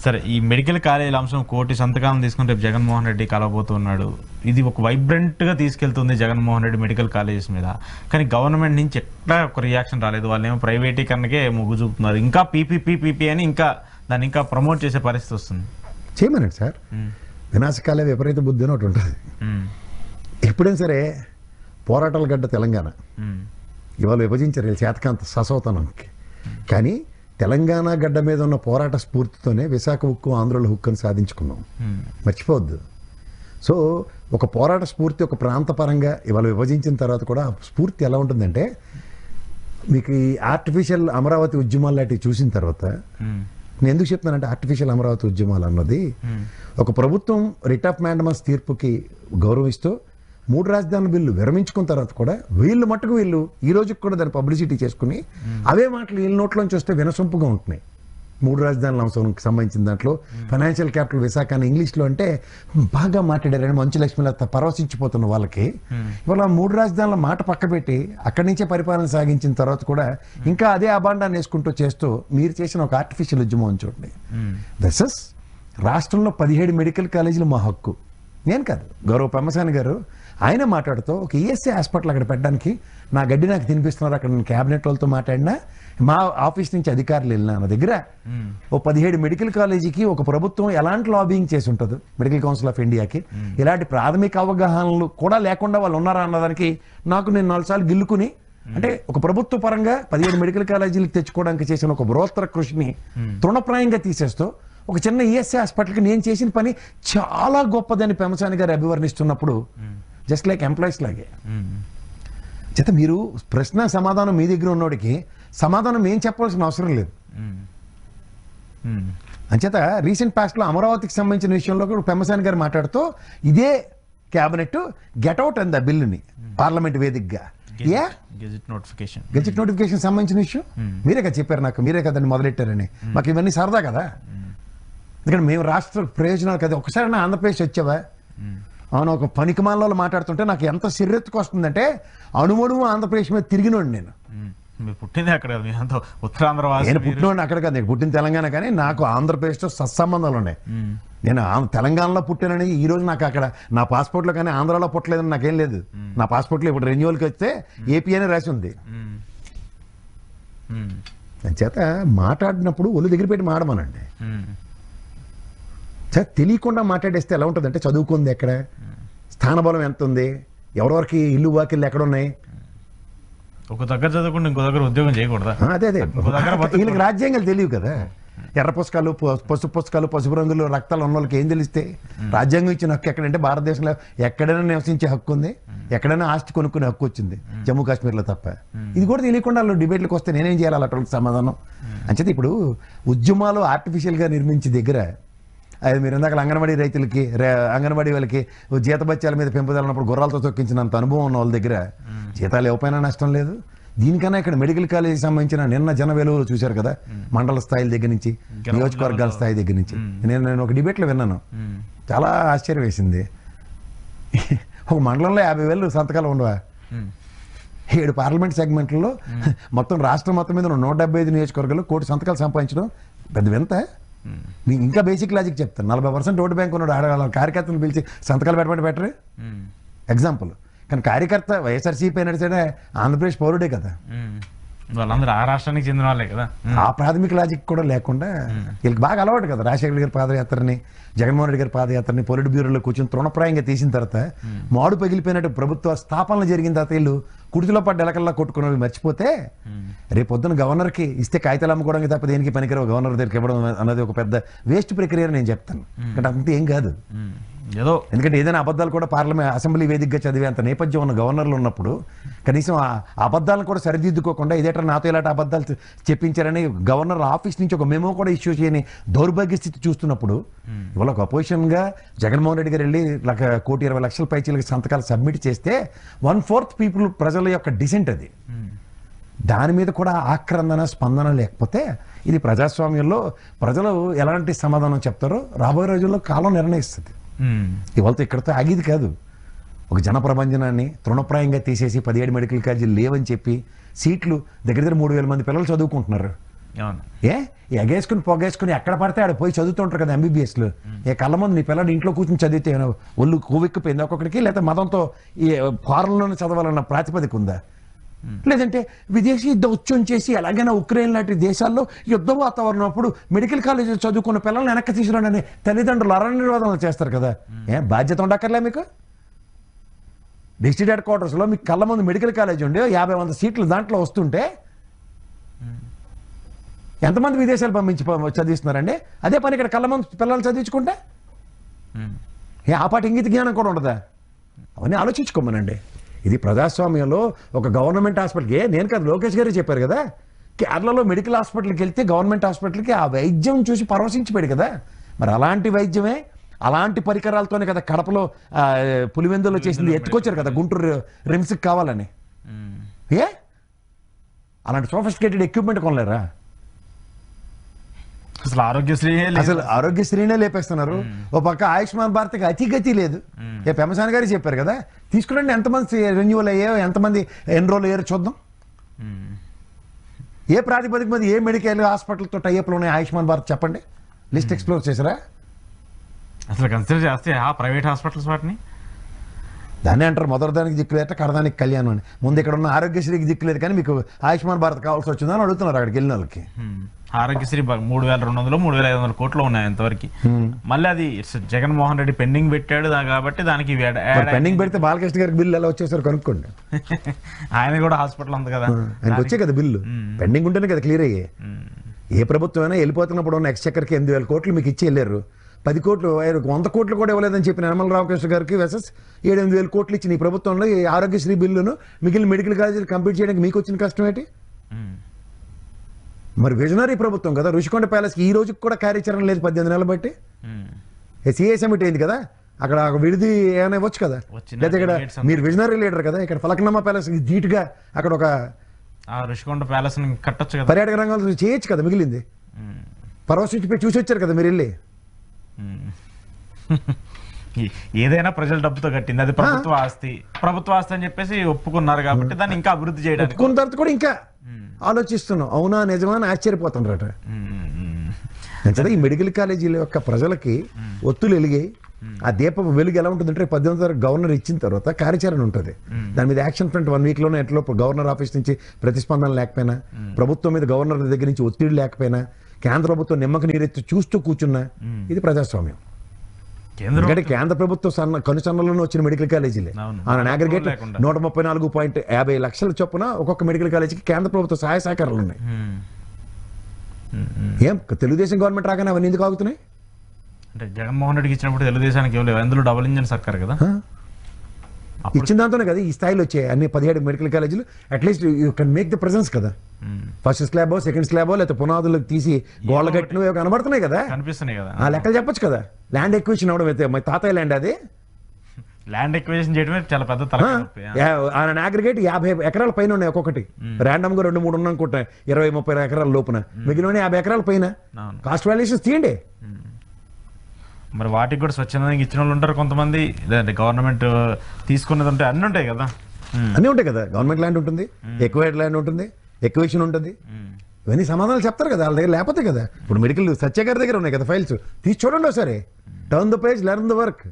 సరే, ఈ మెడికల్ కాలేజీల అంశం 1,000 సంతకాలను తీసుకుని రేపు జగన్మోహన్ రెడ్డి కలవబోతున్నాడు. ఇది ఒక వైబ్రెంట్గా తీసుకెళ్తుంది జగన్మోహన్ రెడ్డి మెడికల్ కాలేజెస్ మీద. కానీ గవర్నమెంట్ నుంచి ఎట్లా ఒక రియాక్షన్ రాలేదు. వాళ్ళు ఏమో ప్రైవేటీకరణకే మొగ్గు చూపుతున్నారు. ఇంకా పీపీ అని దాన్ని ఇంకా ప్రమోట్ చేసే పరిస్థితి వస్తుంది. చేయమనండి సార్. వినాశకాలే విపరీత బుద్ధి అని ఒకటి ఉంటుంది. ఎప్పుడైనా సరే పోరాటాల గడ్డ తెలంగాణ. ఇవాళ విభజించారు చేతకాంత ససవతనంకి. కానీ తెలంగాణ గడ్డ మీద ఉన్న పోరాట స్ఫూర్తితోనే విశాఖ హుక్కు, ఆంధ్రుల హుక్కుని సాధించుకున్నాం. మర్చిపోవద్దు. సో ఒక పోరాట స్ఫూర్తి ఒక ప్రాంతపరంగా ఇవాళ విభజించిన తర్వాత కూడా స్ఫూర్తి ఎలా ఉంటుందంటే, మీకు ఈ ఆర్టిఫిషియల్ అమరావతి ఉద్యమాలు లాంటివి చూసిన తర్వాత, నేను ఎందుకు చెప్తున్నానంటే ఆర్టిఫిషియల్ అమరావతి ఉద్యమాలు అన్నది ఒక ప్రభుత్వం రిట్ ఆఫ్ మ్యాండమస్ తీర్పుకి గౌరవిస్తూ 3 రాజధానుల బిల్లు విరమించుకున్న తర్వాత కూడా వీళ్ళు ఈ రోజుకి కూడా దాన్ని పబ్లిసిటీ చేసుకుని అవే మాటలు వీళ్ళ నోట్లోంచి వస్తే వినసొంపుగా ఉంటున్నాయి. 3 రాజధానుల అంశానికి సంబంధించిన దాంట్లో ఫైనాన్షియల్ క్యాపిటల్ విశాఖ అని ఇంగ్లీష్లో అంటే బాగా మాట్లాడారని మంచు లక్ష్మీలత పరవశించిపోతున్న వాళ్ళకి ఇవాళ 3 రాజధానుల మాట పక్కపెట్టి అక్కడి నుంచే పరిపాలన సాగించిన తర్వాత కూడా ఇంకా అదే అబాండాన్ని వేసుకుంటూ చేస్తూ మీరు చేసిన ఒక ఆర్టిఫిషియల్ ఉద్యమం చూడండి. దస్ రాష్ట్రంలో 17 మెడికల్ కాలేజీలు మా హక్కు. నేను కాదు, గౌరవ పెమ్మసాని గారు ఆయన మాట్లాడుతూ ఒక ఈఎస్ఐ హాస్పిటల్ అక్కడ పెట్టడానికి నా గడ్డి నాకు తినిపిస్తున్నారు. అక్కడ నేను క్యాబినెట్ వాళ్ళతో మాట్లాడినా, మా ఆఫీస్ నుంచి అధికారులు వెళ్ళినా నా దగ్గర ఓ 17 మెడికల్ కాలేజీకి ఒక ప్రభుత్వం ఎలాంటి లాబింగ్ చేసి ఉంటుందో మెడికల్ కౌన్సిల్ ఆఫ్ ఇండియాకి ఇలాంటి ప్రాథమిక అవగాహనలు కూడా లేకుండా వాళ్ళు ఉన్నారా అన్నదానికి నేను 4 సార్లు గిల్లుకుని, అంటే ఒక ప్రభుత్వ పరంగా 17 మెడికల్ కాలేజీలకు తెచ్చుకోవడానికి చేసిన ఒక బృహత్తర కృషిని తృణప్రాయంగా తీసేస్తూ ఒక చిన్న ఈఎస్ఐ హాస్పిటల్కి నేను చేసిన పని చాలా గొప్పదని పెమ్మసాని గారు అభివర్ణిస్తున్నప్పుడు జస్ట్ లైక్ ఎంప్లాయీస్ లాగే చేత మీరు ప్రశ్న సమాధానం మీ దగ్గర ఉన్నోడికి సమాధానం ఏం చెప్పాల్సిన అవసరం లేదు. అంచేత రీసెంట్ పాస్ట్లో అమరావతికి సంబంధించిన విషయంలో కూడా పెమ్మసాని గారు మాట్లాడుతూ ఇదే క్యాబినెట్ గెట్అవుట్ అంది ఆ బిల్లుని పార్లమెంట్ వేదికగా. గెజెట్ నోటిఫికేషన్ సంబంధించిన విషయం మీరే కదా చెప్పారు నాకు, మీరే కదండి మొదలెట్టారని. మాకు ఇవన్నీ సరదా కదా, ఎందుకంటే మేము రాష్ట్ర ప్రయోజనాలు కదా. ఒకసారి నా ఆంధ్రప్రదేశ్ వచ్చావా? అవును, ఒక పనికిమాలలో మాట్లాడుతుంటే నాకు ఎంత సిర్రెత్తుకు వస్తుందంటే అణువణువు ఆంధ్రప్రదేశ్ మీద తిరిగినోండి నేను. పుట్టింది అక్కడ కదా, ఉత్తరాంధ్ర. నేను పుట్టినోడిని అక్కడ కదా, పుట్టిన తెలంగాణ, కానీ నాకు ఆంధ్రప్రదేశ్తో సత్సంబంధాలు ఉన్నాయి. నేను తెలంగాణలో పుట్టానని ఈ రోజు నాకు అక్కడ నా పాస్పోర్ట్లో కానీ ఆంధ్రాలో పుట్టలేదని నాకేం లేదు. నా పాస్పోర్ట్లో ఇప్పుడు రెన్యువల్కి వస్తే ఏపీ అని రాసి ఉంది. చేత మాట్లాడినప్పుడు ఒళ్ళు దగ్గర పెట్టి మాడమనండి. తెలియకుండా మాట్లాడేస్తే ఎలా ఉంటుంది అంటే, చదువుకుంది ఎక్కడ, స్థానబలం ఎంత ఉంది, ఎవరెవరికి ఇల్లు వాకిళ్ళు ఎక్కడ ఉన్నాయి. ఒక దగ్గర చదువుకుంటే ఇంకో దగ్గర ఉద్యోగం చేయకూడదా? అదే వీళ్ళకి రాజ్యాంగాలు తెలియవు కదా. ఎర్ర పుస్తకాలు, పసుపు పుస్తకాలు, పసుపు రంగులు రక్తాలు ఉన్న వాళ్ళకి ఏం తెలిస్తే? రాజ్యాంగం ఇచ్చిన హక్కు ఎక్కడంటే భారతదేశంలో ఎక్కడైనా నివసించే హక్కు ఉంది, ఎక్కడైనా ఆస్తి కొనుక్కునే హక్కు వచ్చింది, జమ్మూ కాశ్మీర్లో తప్ప. ఇది కూడా తెలియకుండా వాళ్ళు డిబేట్లకు వస్తే నేనేం చేయాలి అటువంటి సమాధానం? అంచేది ఇప్పుడు ఉద్యమాలు ఆర్టిఫిషియల్గా నిర్మించే దగ్గర అది మీరు ఇందాక అంగన్వాడీ రైతులకి, అంగన్వాడీ వాళ్ళకి జీతబత్యాల మీద పెంపుదల ఉన్నప్పుడు గుర్రాలతో తొక్కించినంత అనుభవం ఉన్న వాళ్ళ దగ్గర జీతాలు ఇవ్వకపోయినా నష్టం లేదు. దీనికన్నా ఇక్కడ మెడికల్ కాలేజీకి సంబంధించిన నిన్న జన వెలువలు చూశారు కదా, మండల స్థాయిల దగ్గర నుంచి నియోజకవర్గాల స్థాయి దగ్గర నుంచి. నేను ఒక డిబేట్లో విన్నాను, చాలా ఆశ్చర్యం వేసింది. ఒక మండలంలో 50,000 సంతకాలు ఉండవా? 7 పార్లమెంట్ సెగ్మెంట్లలో మొత్తం రాష్ట్రం మొత్తం మీద 175 నియోజకవర్గాలు 1 కోటి సంతకాలు సంపాదించడం పెద్ద వింత. నేను ఇంకా బేసిక్ లాజిక్ చెప్తాను. 40% ఓటు బ్యాంక్ ఉన్నాడు, కార్యకర్తను పిలిచి సంతకాలు పెట్టరు ఎగ్జాంపుల్. కానీ కార్యకర్త వైఎస్ఆర్సీపీ నడిచేదే ఆంధ్రప్రదేశ్ పౌరుడే కదా, వాళ్ళందరూ ఆ రాష్ట్రానికి చెందిన వాళ్ళే కదా. ఆ ప్రాథమిక లాజిక్ కూడా లేకుండా వీళ్ళకి బాగా అలవాటు కదా. రాజశేఖర గారి పాదయాత్రని, జగన్మోహన్ రెడ్డి గారి పాదయాత్రని పొలిట్ బ్యూరోలో కూర్చొని తృణప్రాయంగా తీసిన తర్వాత మాడు పగిలిపోయినట్టు ప్రభుత్వ స్థాపనలు జరిగిన తర్వాత వీళ్ళు కుడితిలో పడ్డ ఎలకల్లా కొట్టుకున్నవి మర్చిపోతే రేపు పొద్దున గవర్నర్కి ఇస్తే కాగితాలు అమ్ముకోవడానికి తప్ప దేనికి పనికిరావు. గవర్నర్ దగ్గరికి ఇవ్వడం అన్నది ఒక పెద్ద వేస్ట్ ప్రక్రియ అని నేను చెప్తాను. అంటే అంతే ఏం కాదు ఏదో, ఎందుకంటే ఏదైనా అబద్ధాలు కూడా పార్లమెంట్ అసెంబ్లీ వేదికగా చదివే అంత నేపథ్యం ఉన్న గవర్నర్లు ఉన్నప్పుడు కనీసం ఆ అబద్ధాలను కూడా సరిదిద్దుకోకుండా ఇదేట నాతో ఇలాంటి అబద్ధాలు చెప్పించారని గవర్నర్ ఆఫీస్ నుంచి ఒక మెమో కూడా ఇష్యూ చేయని దౌర్భాగ్య స్థితి చూస్తున్నప్పుడు ఇవాళ ఒక అపోజిషన్గా జగన్మోహన్ రెడ్డి గారు వెళ్ళి 1,20,00,000 పైచీలకి సంతకాలు సబ్మిట్ చేస్తే 1/4 పీపుల్ ప్రజల యొక్క డిసెంట్ అది. దాని మీద కూడా ఆక్రందన స్పందన లేకపోతే ఇది ప్రజాస్వామ్యంలో ప్రజలు ఎలాంటి సమాధానం చెప్తారో రాబోయే రోజుల్లో కాలం నిర్ణయిస్తుంది. ఇవాళతో ఇక్కడితో ఆగిది కాదు. ఒక జనప్రబంజనాన్ని తృణప్రాయంగా తీసేసి 17 మెడికల్ కాలేజీలు లేవని చెప్పి సీట్లు దగ్గర 3,000 మంది పిల్లలు చదువుకుంటున్నారు. అవును. ఎగేసుకుని పొగేసుకుని ఎక్కడ పడితే ఆడ పోయి చదువుతుంటారు కదా ఎంబీబీఎస్లు. కళ్ళ ముందు నీ పిల్లడు ఇంట్లో కూర్చొని చదివితే ఒళ్ళు కొవ్వెక్కిపోయింది ఒక్కొక్కడికి, లేకపోతే మతంతో ఈ ఫారెన్లోనే చదవాలన్న ప్రాతిపదిక ఉందా? లేదంటే విదేశీ దౌత్యం చేసి ఎలాగైనా ఉక్రెయిన్ లాంటి దేశాల్లో యుద్ధ వాతావరణం అప్పుడు మెడికల్ కాలేజీ చదువుకున్న పిల్లల్ని వెనక్కి తీసుకురాడని తల్లిదండ్రులు అరణ్యవాదనలు చేస్తారు కదా. బాధ్యత ఉండక్కర్లే మీకు? డిస్ట్రిక్ట్ హెడ్ క్వార్టర్స్లో మీకు కళ్ళ ముందు మెడికల్ కాలేజ్ ఉండి 50-100 సీట్లు దాంట్లో వస్తుంటే ఎంతమంది విదేశాలు పంపించి చదివిస్తున్నారండి? అదే పని ఇక్కడ కళ్ళ ముందు పిల్లలు చదివించుకుంటే ఆ పాటి ఇంగిత జ్ఞానం కూడా ఉండదా? అవన్నీ ఆలోచించుకోమనండి. ఇది ప్రజాస్వామ్యంలో ఒక గవర్నమెంట్ హాస్పిటల్కి, నేను కాదు లోకేష్ గారే చెప్పారు కదా, కేరళలో మెడికల్ హాస్పిటల్కి వెళ్తే గవర్నమెంట్ హాస్పిటల్కి ఆ వైద్యం చూసి పరవశించిపోయాడు కదా. మరి అలాంటి వైద్యమే అలాంటి పరికరాలతోనే కదా కడపలో పులివెందులో చేసింది, ఎత్తుకొచ్చారు కదా గుంటూరు రిమ్స్కి కావాలని. అలాంటి సోఫిస్టికేటెడ్ ఎక్విప్మెంట్ కొనలేరా? అసలు ఆరోగ్యశ్రీనే లేపేస్తున్నారు. ఓ పక్క ఆయుష్మాన్ భారత్కి అతిగతి లేదు. పెమసాని గారు చెప్పారు కదా, తీసుకురండి ఎంతమంది రెన్యువల్ అయ్యాయో, ఎంతమంది ఎన్రోల్ అయ్యారో చూద్దాం. ఏ ప్రాతిపదిక మీద ఏ మెడికల్ హాస్పిటల్తో టైప్లు ఉన్నాయి ఆయుష్మాన్ భారత్ చెప్పండి, లిస్ట్ ఎక్స్ప్లోర్ చేసారా? అసలు కన్సిడర్ చేస్తే ఆ ప్రైవేట్ హాస్పిటల్స్ వాటిని దాన్ని అంటారు మొదటిదానికి దిక్కులేట కడదానికి కళ్యాణం అని. ముందు ఇక్కడ ఉన్న ఆరోగ్యశ్రీకి దిక్కులేదు కానీ మీకు ఆయుష్మాన్ భారత్ కావాల్సి వచ్చిందని అడుగుతున్నారు అక్కడికి వెళ్ళిన వాళ్ళకి. ఆరోగ్యశ్రీ 3,200 3,500 కోట్లు ఉన్నాయి ఎంతవరకు. మళ్ళీ అది జగన్మోహన్ రెడ్డి పెండింగ్ పెట్టాడు కాబట్టి దానికి పెండింగ్ పెడితే బాలకృష్ణ గారికి బిల్లు ఎలా వచ్చేసారు కనుక్కోండి. ఆయన కూడా హాస్పిటల్ ఉంది కదా, ఆయనకు వచ్చే కదా బిల్లు. పెండింగ్ ఉంటేనే కదా క్లియర్ అయ్యే. ఏ ప్రభుత్వం అయినా వెళ్ళిపోతున్నప్పుడు ఉన్న ఎక్స్చెక్కర్కి 8,000 కోట్లు మీకు ఇచ్చి వెళ్ళారు. 10 కోట్లు 100 కోట్లు కూడా ఇవ్వలేదని చెప్పిన నిర్మల రామకృష్ణ గారికి వెసెస్ 7-8 కోట్లు ఇచ్చిన ఈ ప్రభుత్వంలో ఈ ఆరోగ్యశ్రీ బిల్లును మిగిలిన మెడికల్ కాలేజీలు కంప్లీట్ చేయడానికి మీకు వచ్చిన కష్టం ఏంటి? మరి విజనరీ ప్రభుత్వం కదా. రుషికొండ ప్యాలెస్కి ఈ రోజుకి కూడా కార్యాచరణ లేదు 18 నెలలు బట్టి. సిఏ సమిట్ అయింది కదా, అక్కడ విడిది ఏమైనా ఇవ్వచ్చు కదా. లేదా ఇక్కడ మీరు విజనరీ లీడర్ కదా, ఇక్కడ ఫలక్నామా ప్యాలెస్ ధీటుగా అక్కడ ఒక రుషికొండ ప్యాలెస్ కట్టొచ్చు కదా, పర్యాటక రంగంలో చేయొచ్చు కదా. మిగిలింది పరవశించిపోయి చూసి వచ్చారు కదా మీరు వెళ్ళి. ఏదైనా ప్రజల డబ్బుతో కట్టింది, అది ప్రభుత్వ ఆస్తి. ప్రభుత్వ ఆస్తి అని చెప్పేసి ఒప్పుకున్నారు కాబట్టి దాన్ని ఇంకా అభివృద్ధి చేయడానికి ఒప్పుకున్న తర్వాత కూడా ఇంకా ఆలోచిస్తున్నాం. అవునా నిజమా అని ఆశ్చర్యపోతుండ్రట. ఈ మెడికల్ కాలేజీల యొక్క ప్రజలకి ఒత్తులు వెలిగాయి. ఆ దీపం వెలుగు ఎలా ఉంటుందంటే 18వ తారీఖు గవర్నర్ ఇచ్చిన తర్వాత కార్యాచరణ ఉంటుంది. దాని మీద యాక్షన్ ఫ్రంట్ 1 వీక్లోనే ఎట్లా గవర్నర్ ఆఫీస్ నుంచి ప్రతిస్పందన లేకపోయినా, ప్రభుత్వం మీద గవర్నర్ దగ్గర నుంచి ఒత్తిడి లేకపోయినా, కేంద్ర ప్రభుత్వం నిమ్మక నీరెత్తి చూస్తూ కూర్చున్నా, ఇది ప్రజాస్వామ్యం. ఎందుకంటే కేంద్ర ప్రభుత్వం కనుసన్నలోనే వచ్చిన మెడికల్ కాలేజీలే. ఆయన అగ్రిగేట్ 134.50 లక్షల చొప్పున ఒక్కొక్క మెడికల్ కాలేజీకి కేంద్ర ప్రభుత్వ సహాయ సహకారాలు ఉన్నాయి. ఏం తెలుగుదేశం గవర్నమెంట్ రాగానే అవన్నీ ఎందుకు ఆగుతున్నాయి? అంటే జగన్మోహన్ రెడ్డికి ఇచ్చినప్పుడు తెలుగుదేశానికి ఏం లేవు, అందులో డబుల్ ఇంజన్ సర్కార్ కదా. ఇచ్చిన దాంతోనే కదా ఈ స్థాయిలో వచ్చాయి అన్ని 17 మెడికల్ కాలేజీలు. At least you can make the presence కదా. ఫస్ట్ స్లాబో సెకండ్ స్లాబో లేకపోతే పునాదులకు తీసి గోళ్ళ గట్టినవి కనబడుతున్నాయి కదా, కనిపిస్తున్నాయి కదా. ఆ లెక్కలు చెప్పొచ్చు కదా. ల్యాండ్ ఎక్విజిషన్ అవడం అయితే మా తాతయ్య ల్యాండ్ అది. ల్యాండ్ ఎక్విజిషన్ చేయడమే చాలా పెద్ద ఆయన అగ్రిగేట్ 50 ఎకరాల పైన ఉన్నాయి ఒక్కొక్కటి. ర్యాండమ్ గా 2-3 ఉన్నాయి అనుకుంటా, 20-30 ఎకరాల లోపున. మిగిలిన 50 ఎకరాల పైన. కాస్ట్ వాల్యుయేషన్స్ తీయండి. మరి వాటికి కూడా స్వచ్ఛందంగా ఇచ్చిన వాళ్ళు ఉంటారు కొంతమంది, లేదంటే గవర్నమెంట్ తీసుకున్నది ఉంటే అన్నీ ఉంటాయి కదా. అన్నీ ఉంటాయి కదా. గవర్నమెంట్ ల్యాండ్ ఉంటుంది, ఎక్వైర్డ్ ల్యాండ్ ఉంటుంది, ఎక్వేషన్ ఉంటుంది. ఇవన్నీ సమాధానాలు చెప్తారు కదా వాళ్ళ దగ్గర, లేకపోతే కదా. ఇప్పుడు మెడికల్ సత్య గారి దగ్గర ఉన్నాయి కదా ఫైల్స్, తీసి చూడండి ఒకసారి. Turn the page, learn the work.